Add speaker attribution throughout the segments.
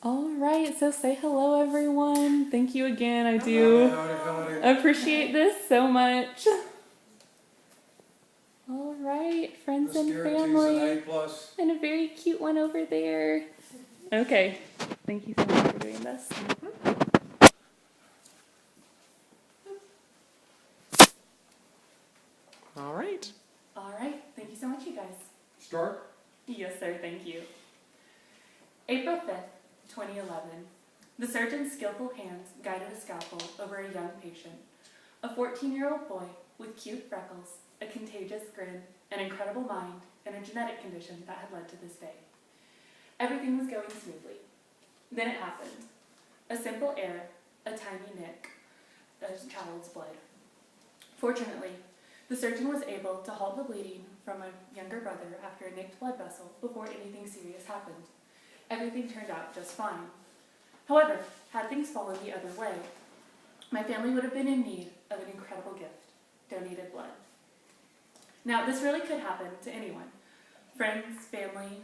Speaker 1: All right, so say hello, everyone. Thank you again. I do appreciate this so much. All right, friends and family. And a very cute one over there. Okay, thank you so much for doing this.
Speaker 2: All right.
Speaker 1: All right, thank you so much, you guys.
Speaker 3: Start?
Speaker 1: Yes, sir, thank you. April 5th, 2011. The surgeon's skillful hands guided a scalpel over a young patient, a 14-year-old boy with cute freckles, a contagious grin, an incredible mind, and a genetic condition that had led to this day. Everything was going smoothly. Then it happened. A simple error, a tiny nick, a child's blood. Fortunately, the surgeon was able to halt the bleeding from a younger brother after a nicked blood vessel before anything serious happened. Everything turned out just fine. However, had things fallen the other way, my family would have been in need of an incredible gift: donated blood. Now, this really could happen to anyone: friends, family,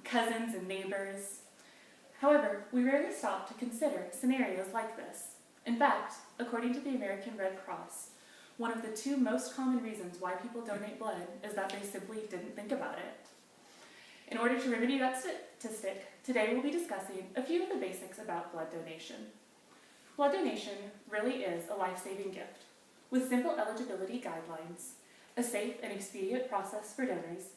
Speaker 1: cousins, and neighbors. However, we rarely stop to consider scenarios like this. In fact, according to the American Red Cross, one of the two most common reasons why people donate blood is that they simply didn't think about it. In order to remedy that statistic, today we'll be discussing a few of the basics about blood donation. Blood donation really is a life-saving gift, with simple eligibility guidelines, a safe and expedient process for donors,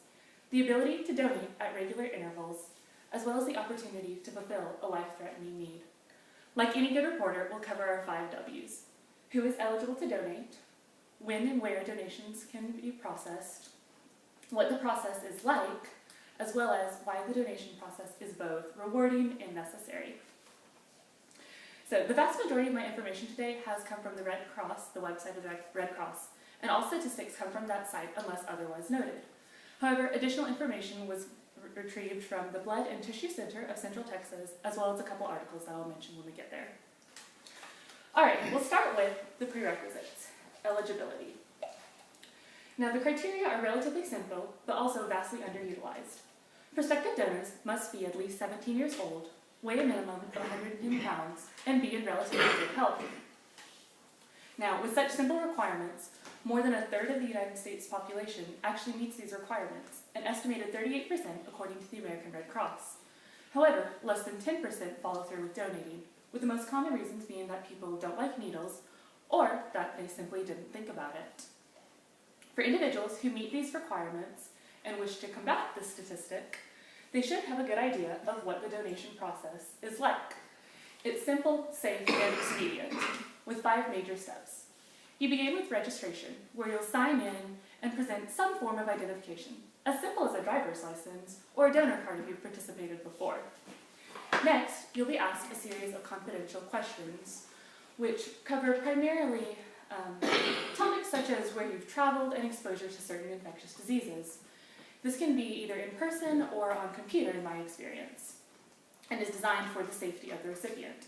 Speaker 1: the ability to donate at regular intervals, as well as the opportunity to fulfill a life-threatening need. Like any good reporter, we'll cover our 5 W's: who is eligible to donate, when and where donations can be processed, what the process is like, as well as why the donation process is both rewarding and necessary. So the vast majority of my information today has come from the Red Cross, the website of the Red Cross, and all statistics come from that site unless otherwise noted. However, additional information was retrieved from the Blood and Tissue Center of Central Texas, as well as a couple articles that I'll mention when we get there. All right, we'll start with the prerequisites: eligibility. Now, the criteria are relatively simple, but also vastly underutilized. Prospective donors must be at least 17 years old, weigh a minimum of 110 pounds, and be in relatively good health. Now, with such simple requirements, more than a third of the United States population actually meets these requirements, an estimated 38% according to the American Red Cross. However, less than 10% follow through with donating, with the most common reasons being that people don't like needles, or that they simply didn't think about it. For individuals who meet these requirements and wish to combat this statistic, they should have a good idea of what the donation process is like. It's simple, safe, and expedient, with 5 major steps. You begin with registration, where you'll sign in and present some form of identification, as simple as a driver's license or a donor card if you've participated before. Next, you'll be asked a series of confidential questions, which cover primarily topics such as where you've traveled and exposure to certain infectious diseases. This can be either in person or on computer in my experience, and is designed for the safety of the recipient.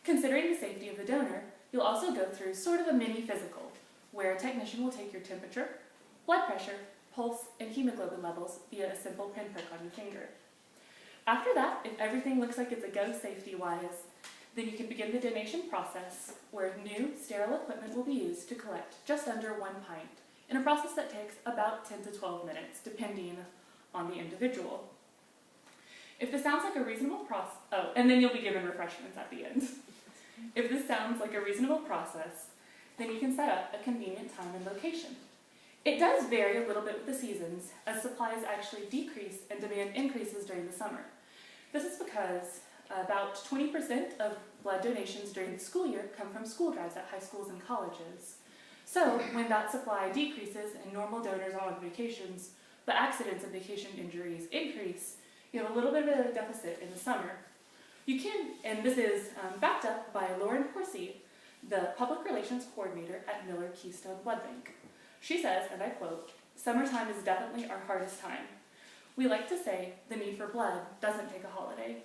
Speaker 1: Considering the safety of the donor, you'll also go through sort of a mini physical, where a technician will take your temperature, blood pressure, pulse, and hemoglobin levels via a simple pinprick on your finger. After that, if everything looks like it's a go safety-wise, then you can begin the donation process, where new, sterile equipment will be used to collect just under 1 pint, in a process that takes about 10 to 12 minutes, depending on the individual. If this sounds like a reasonable process, and then you'll be given refreshments at the end. If this sounds like a reasonable process, then you can set up a convenient time and location. It does vary a little bit with the seasons, as supplies actually decrease and demand increases during the summer. This is because about 20% of blood donations during the school year come from school drives at high schools and colleges. So when that supply decreases and normal donors are on vacations, but accidents and vacation injuries increase, you have a little bit of a deficit in the summer. You can, and this is backed up by Lauren Horsey, the Public Relations Coordinator at Miller Keystone Blood Bank. She says, and I quote, "Summertime is definitely our hardest time. We like to say the need for blood doesn't take a holiday."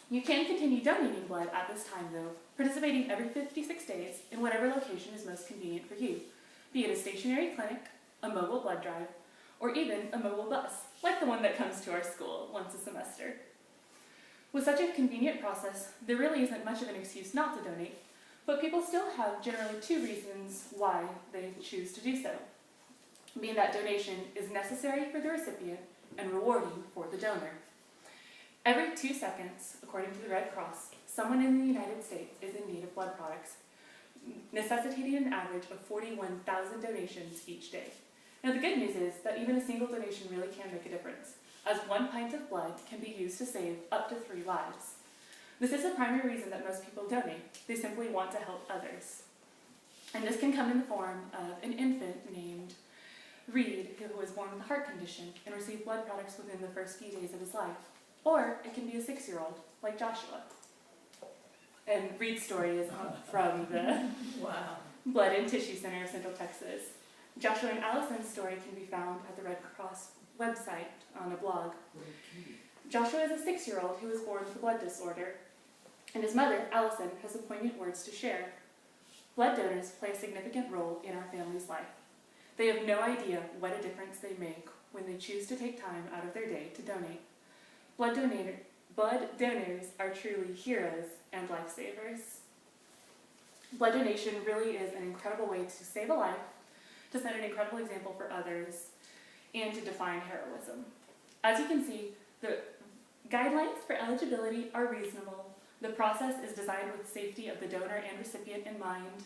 Speaker 1: You can continue donating blood at this time, though, participating every 56 days in whatever location is most convenient for you, be it a stationary clinic, a mobile blood drive, or even a mobile bus, like the one that comes to our school once a semester. With such a convenient process, there really isn't much of an excuse not to donate, but people still have generally two reasons why they choose to do so, being that donation is necessary for the recipient and rewarding for the donor. Every 2 seconds, according to the Red Cross, someone in the United States is in need of blood products, necessitating an average of 41,000 donations each day. Now the good news is that even a single donation really can make a difference, as 1 pint of blood can be used to save up to 3 lives. This is the primary reason that most people donate. They simply want to help others. And this can come in the form of an infant named Reed, who was born with a heart condition and received blood products within the first few days of his life. Or it can be a 6-year-old, like Joshua. And Reed's story is from the Blood and Tissue Center of Central Texas. Joshua and Allison's story can be found at the Red Cross website on a blog. Joshua is a 6-year-old who was born with a blood disorder, and his mother, Allison, has some poignant words to share. Blood donors play a significant role in our family's life. They have no idea what a difference they make when they choose to take time out of their day to donate. Blood donors are truly heroes and lifesavers. Blood donation really is an incredible way to save a life, to set an incredible example for others, and to define heroism. As you can see, the guidelines for eligibility are reasonable. The process is designed with safety of the donor and recipient in mind.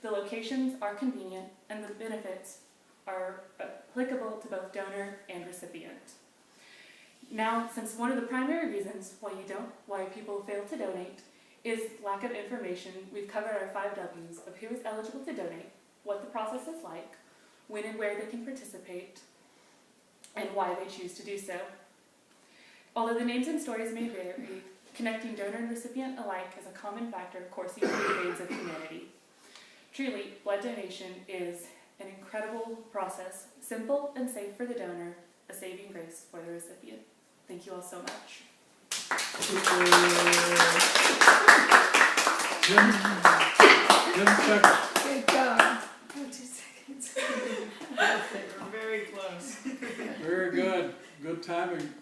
Speaker 1: The locations are convenient, and the benefits are applicable to both donor and recipient. Now, since one of the primary reasons why people fail to donate is lack of information, we've covered our 5 W's of who is eligible to donate, what the process is like, when and where they can participate, and why they choose to do so. Although the names and stories may vary, connecting donor and recipient alike is a common factor coursing through the veins of humanity. Truly, blood donation is an incredible process, simple and safe for the donor, a saving grace for the recipient. Thank you all so much.
Speaker 2: Good job. Oh, 2 seconds.
Speaker 3: We're very close.
Speaker 4: Very good. Good timing.